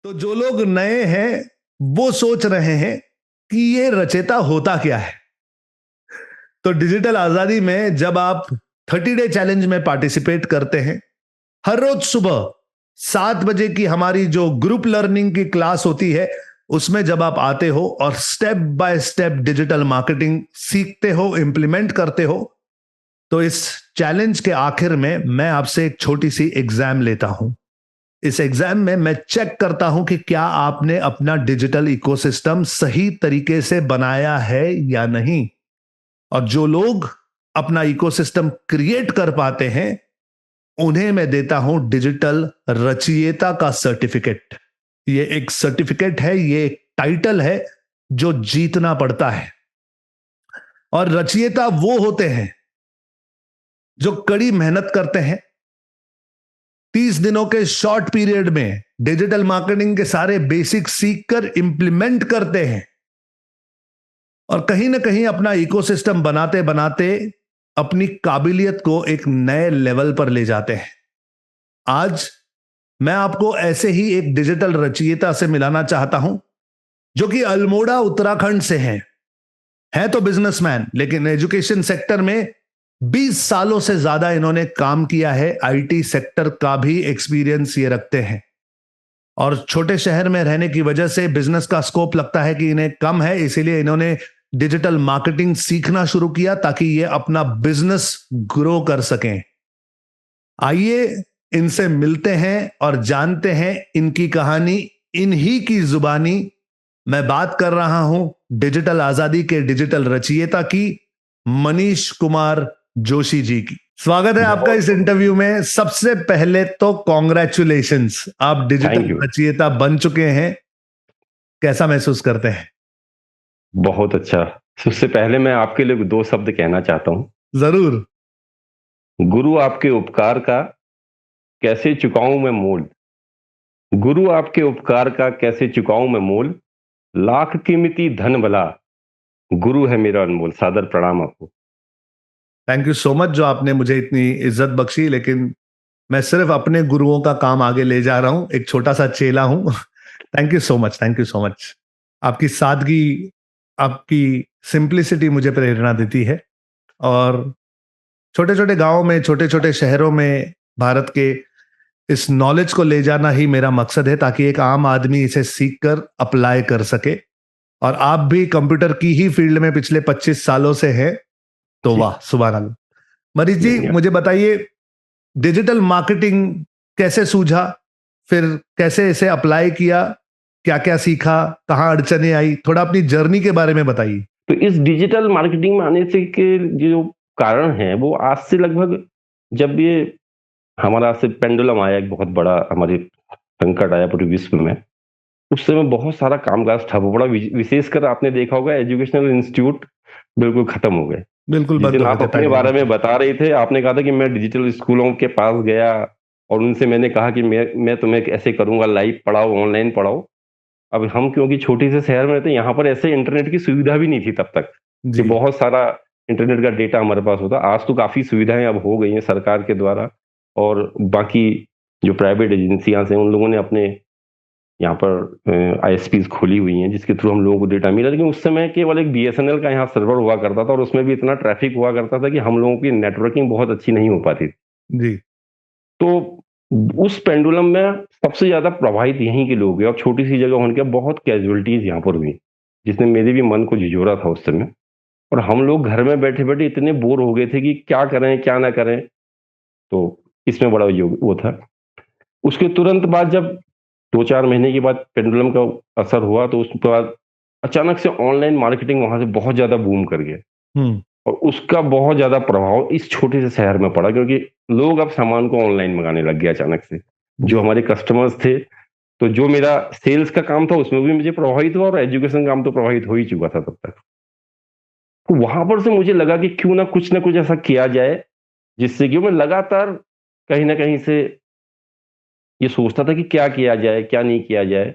तो जो लोग नए हैं वो सोच रहे हैं कि ये रचेता होता क्या है। तो डिजिटल आजादी में जब आप 30 डे चैलेंज में पार्टिसिपेट करते हैं, हर रोज सुबह 7 बजे की हमारी जो ग्रुप लर्निंग की क्लास होती है, उसमें जब आप आते हो और step by step digital marketing सीखते हो, इंप्लीमेंट करते हो, तो इस चैलेंज के आखिर में मैं आपसे एक छोटी सी एग्जाम लेता हूं। इस एग्जाम में मैं चेक करता हूं कि क्या आपने अपना डिजिटल इकोसिस्टम सही तरीके से बनाया है या नहीं। और जो लोग अपना इकोसिस्टम क्रिएट कर पाते हैं, उन्हें मैं देता हूं डिजिटल रचयिता का सर्टिफिकेट। ये एक सर्टिफिकेट है, ये एक टाइटल है जो जीतना पड़ता है। और रचयिता वो होते हैं जो कड़ी मेहनत करते हैं, 30 दिनों के शॉर्ट पीरियड में डिजिटल मार्केटिंग के सारे बेसिक सीखकर इंप्लीमेंट करते हैं और कहीं ना कहीं अपना इकोसिस्टम बनाते बनाते अपनी काबिलियत को एक नए लेवल पर ले जाते हैं। आज मैं आपको ऐसे ही एक डिजिटल रचयिता से मिलाना चाहता हूं, जो कि अल्मोड़ा उत्तराखंड से है तो बिजनेसमैन, लेकिन एजुकेशन सेक्टर में 20 सालों से ज्यादा इन्होंने काम किया है। आईटी सेक्टर का भी एक्सपीरियंस ये रखते हैं और छोटे शहर में रहने की वजह से बिजनेस का स्कोप लगता है कि इन्हें कम है, इसीलिए इन्होंने डिजिटल मार्केटिंग सीखना शुरू किया ताकि ये अपना बिजनेस ग्रो कर सकें। आइए इनसे मिलते हैं और जानते हैं इनकी कहानी, इन्हीं की जुबानी। मैं बात कर रहा हूं डिजिटल आजादी के डिजिटल रचयिता की, मनीष कुमार जोशी जी की। स्वागत है आपका इस इंटरव्यू में। सबसे पहले तो कॉन्ग्रेचुलेशंस, आप थैंक डिजिटल यू। रचयिता बन चुके हैं। कैसा महसूस करते हैं? बहुत अच्छा। सबसे पहले मैं आपके लिए दो शब्द कहना चाहता हूँ। जरूर। गुरु आपके उपकार का कैसे चुकाऊं मैं मूल। गुरु आपके उपकार का कैसे चुकाऊं मैं मूल। लाख कीमती धन भला गुरु है मेरा अनमोल। सादर प्रणाम आपको। थैंक यू सो मच जो आपने मुझे इतनी इज्जत बख्शी, लेकिन मैं सिर्फ अपने गुरुओं का काम आगे ले जा रहा हूं, एक छोटा सा चेला हूं। Thank you so much, thank you so much. आपकी सादगी, आपकी सिंप्लिसिटी मुझे प्रेरणा देती है। और छोटे छोटे गांवों में, छोटे छोटे शहरों में भारत के इस नॉलेज को ले जाना ही मेरा मकसद है, ताकि एक आम आदमी इसे सीख कर अप्लाई कर सके। और आप भी कंप्यूटर की ही फील्ड में पिछले 25 सालों से हैं, तो जी। वाह, सुभान अल्लाह। मरीज जी, धन्यवाद। मुझे बताइए, डिजिटल मार्केटिंग कैसे सूझा, फिर कैसे इसे अप्लाई किया, क्या क्या सीखा, कहाँ अड़चने आई, थोड़ा अपनी जर्नी के बारे में बताइए। तो इस डिजिटल मार्केटिंग में आने से के जो कारण है वो आज से लगभग, जब ये हमारा से पेंडुलम आया, एक बहुत बड़ा हमारे संकट आया पूरे विश्व में, उस समय बहुत सारा कामकाज ठप पड़ा। विशेषकर आपने देखा होगा एजुकेशनल इंस्टीट्यूट बिल्कुल खत्म हो गए। बिल्कुल जिस बंद दिन हो गए आप थे अपने बारे पैंडेमिक में में। बता रहे थे, आपने कहा था कि मैं डिजिटल स्कूलों के पास गया और उनसे मैंने कहा कि मैं तुम्हें ऐसे करूंगा, लाइव पढ़ाओ, ऑनलाइन पढ़ाओ। अब हम क्योंकि छोटे से शहर में रहते हैं, यहाँ पर ऐसे इंटरनेट की सुविधा भी नहीं थी तब तक कि जी। बहुत सारा इंटरनेट का डेटा हमारे पास होता। आज तो काफी सुविधाएं अब हो गई हैं सरकार के द्वारा, और बाकी जो प्राइवेट एजेंसियां हैं उन लोगों ने अपने यहाँ पर आईएसपीज खोली हुई हैं, जिसके थ्रू हम लोगों को डेटा मिला। लेकिन उस समय केवल एक बीएसएनएल का यहाँ सर्वर हुआ करता था और उसमें भी इतना ट्रैफिक हुआ करता था कि हम लोगों की नेटवर्किंग बहुत अच्छी नहीं हो पाती थी। जी। तो उस पेंडुलम में सबसे ज्यादा प्रभावित यहीं के लोग हैं, और छोटी सी जगह होने के बहुत कैजुअलिटीज यहाँ पर हुई, जिसने मेरे भी मन को झिझोरा था उस समय। और हम लोग घर में बैठे बैठे इतने बोर हो गए थे कि क्या करें क्या ना करें। तो इसमें बड़ा योग वो था। उसके तुरंत बाद जब 2-4 महीने के बाद पेंडुलम का असर हुआ, तो उसके बाद अचानक से ऑनलाइन मार्केटिंग वहां से बहुत ज्यादा बूम कर गया। हम्म। और उसका बहुत ज्यादा प्रभाव इस छोटे से शहर में पड़ा, क्योंकि लोग अब सामान को ऑनलाइन मंगाने लग गए अचानक से। जो जी। हमारे कस्टमर्स थे, तो जो मेरा सेल्स का काम था उसमें भी मुझे प्रभावित हुआ, और एजुकेशन काम तो प्रभावित हो ही चुका था तब तक। तो वहां पर से मुझे लगा कि क्यों ना कुछ ऐसा किया जाए जिससे कि मैं लगातार कहीं ना कहीं से ये सोचता था कि क्या किया जाए क्या नहीं किया जाए।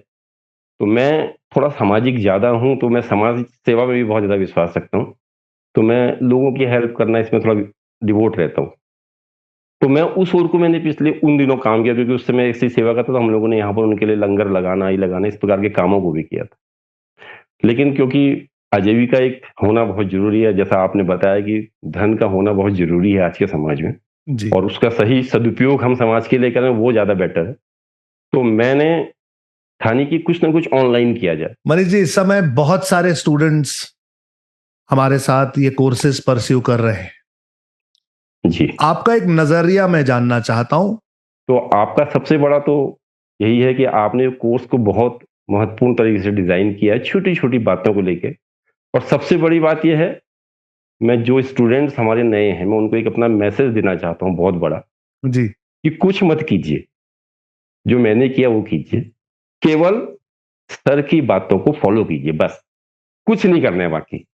तो मैं थोड़ा सामाजिक ज्यादा हूं, तो मैं समाज सेवा में भी बहुत ज्यादा विश्वास रखता हूं। तो मैं लोगों की हेल्प करना, इसमें थोड़ा डिवोट रहता हूँ। तो मैं उस ओर को मैंने पिछले उन दिनों काम किया, क्योंकि उस समय ऐसी सेवा करता, तो हम लोगों ने यहाँ पर उनके लिए लंगर लगाना, ही लगाना, इस प्रकार के कामों को भी किया था। लेकिन क्योंकि आजीविका एक होना बहुत ज़रूरी है, जैसा आपने बताया कि धन का होना बहुत ज़रूरी है आज के समाज में, जी और उसका सही सदुपयोग हम समाज के लिए करें वो ज़्यादा बेटर है। तो मैंने ठानी कि कुछ ना कुछ ऑनलाइन किया जाए। मनीष जी, इस समय बहुत सारे स्टूडेंट्स हमारे साथ ये कोर्सेज परस्यू कर रहे हैं। जी। आपका एक नजरिया मैं जानना चाहता हूं। तो आपका सबसे बड़ा तो यही है कि आपने कोर्स को बहुत महत्वपूर्ण तरीके से डिज़ाइन किया है, छोटी-छोटी बातों को लेके। और सबसे बड़ी बात ये है, मैं जो स्टूडेंट्स हमारे नए हैं, मैं उनको एक अपना मैसेज देना चाहता हूँ बहुत बड़ा, जी कि कुछ मत कीजिए, जो मैंने किया वो कीजिए। केवल सर की बातों को फ़ॉलो कीजिए बस, कुछ नहीं करना है बाकी।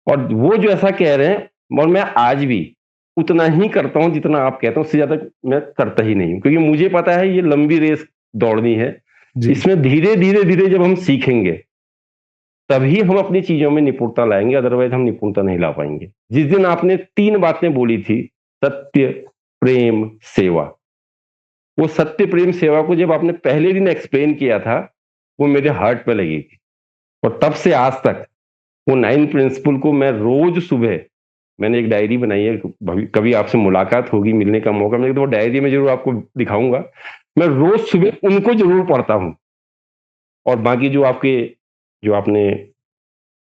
और वो जो ऐसा कह रहे हैं, और मैं आज भी उतना ही करता हूँ जितना आप कहते हो, उससे ज़्यादा मैं करता ही नहीं हूँ, क्योंकि मुझे पता है ये लंबी रेस दौड़नी है। जी इसमें धीरे-धीरे जब हम सीखेंगे, तभी हम अपनी चीज़ों में निपुणता लाएँगे, अदरवाइज़ हम निपुणता नहीं ला पाएँगे। जिस दिन आपने 3 बातें बोली थी, सत्य, प्रेम, सेवा, वो सत्य, प्रेम, सेवा को जब आपने पहले दिन एक्सप्लेन किया था, वो मेरे हार्ट पे लगी थी। और तब से आज तक वो 9 प्रिंसिपल को मैं रोज़ सुबह, मैंने एक डायरी बनाई है, कभी आपसे मुलाकात होगी, मिलने का मौका मिलेगा तो वो डायरी में ज़रूर आपको दिखाऊँगा। मैं रोज़ सुबह उनको ज़रूर पढ़ता हूँ। और बाकी जो आपने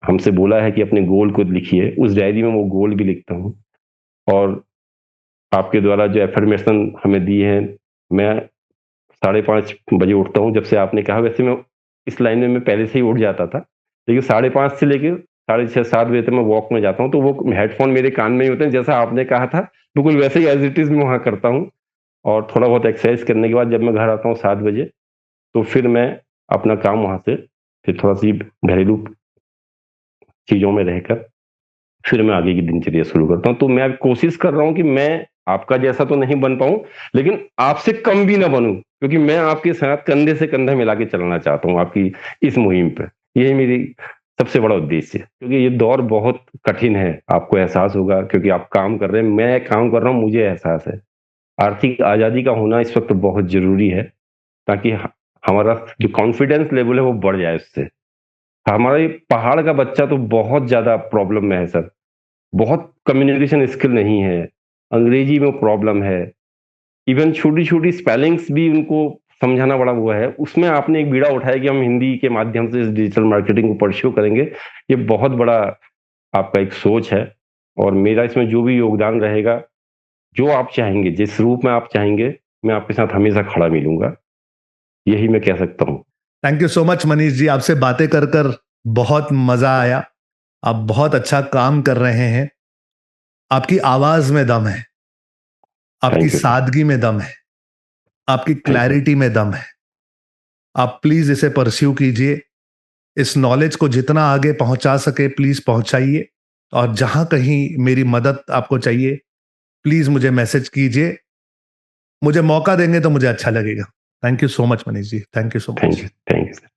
हमसे बोला है कि अपने गोल को लिखिए, उस डायरी में वो गोल भी लिखता हूँ। और आपके द्वारा जो अफ़र्मेशन हमें दी है, मैं 5:30 बजे उठता हूँ, जब से आपने कहा। वैसे मैं इस लाइन में मैं पहले से ही उठ जाता था, लेकिन 5:30 से लेके साढ़े 6-7 बजे तक मैं वॉक में जाता हूँ, तो वो हेडफ़ोन मेरे कान में ही होते हैं, जैसा आपने कहा था, बिल्कुल वैसे ही एज़ इट इज़ मैं वहाँ करता हूँ। और थोड़ा बहुत एक्सरसाइज़ करने के बाद जब मैं घर आता हूँ 7 बजे, तो फिर मैं अपना काम वहाँ से फिर थोड़ा-सी घरेलू चीज़ों में रहकर फिर मैं आगे की दिनचर्या शुरू करता हूँ। तो मैं अब कोशिश कर रहा हूँ कि मैं आपका जैसा तो नहीं बन पाऊँ, लेकिन आपसे कम भी ना बनूँ, क्योंकि मैं आपके साथ कंधे से कंधा मिला के चलना चाहता हूँ आपकी इस मुहिम पे। यही मेरी सबसे बड़ा उद्देश्य है, क्योंकि ये दौर बहुत कठिन है, आपको एहसास होगा, क्योंकि आप काम कर रहे हैं, मैं काम कर रहा हूँ, मुझे एहसास है। आर्थिक आज़ादी का होना इस वक़्त बहुत ज़रूरी है, ताकि हमारा जो कॉन्फिडेंस लेवल है वो बढ़ जाए उससे। हमारे पहाड़ का बच्चा तो बहुत ज़्यादा प्रॉब्लम में है सर। बहुत कम्युनिकेशन स्किल नहीं है, अंग्रेजी में प्रॉब्लम है, इवन छोटी-छोटी स्पेलिंग्स भी उनको समझाना बड़ा वो है। उसमें आपने एक बीड़ा उठाया कि हम हिंदी के माध्यम से इस डिजिटल मार्केटिंग को परस्यू करेंगे। ये बहुत बड़ा आपका एक सोच है, और मेरा इसमें जो भी योगदान रहेगा, जो आप चाहेंगे, जिस रूप में आप चाहेंगे, मैं आपके साथ हमेशा खड़ा मिलूँगा। यही मैं कह सकता हूँ। Thank you so much Manish ji, आपसे बातें कर कर बहुत मजा आया। आप बहुत अच्छा काम कर रहे हैं। आपकी आवाज में दम है, आपकी थैंक यू सर, सादगी में दम है, आपकी थैंक यू। क्लैरिटी में दम है। आप प्लीज इसे परस्यू कीजिए। इस नॉलेज को जितना आगे पहुंचा सके प्लीज पहुंचाइए। और जहां कहीं मेरी मदद आपको चाहिए, प्लीज मुझे मैसेज कीजिए। मुझे मौका देंगे तो मुझे अच्छा लगेगा। Thank you so much Manish ji, thank you so thank much. You, thank you sir.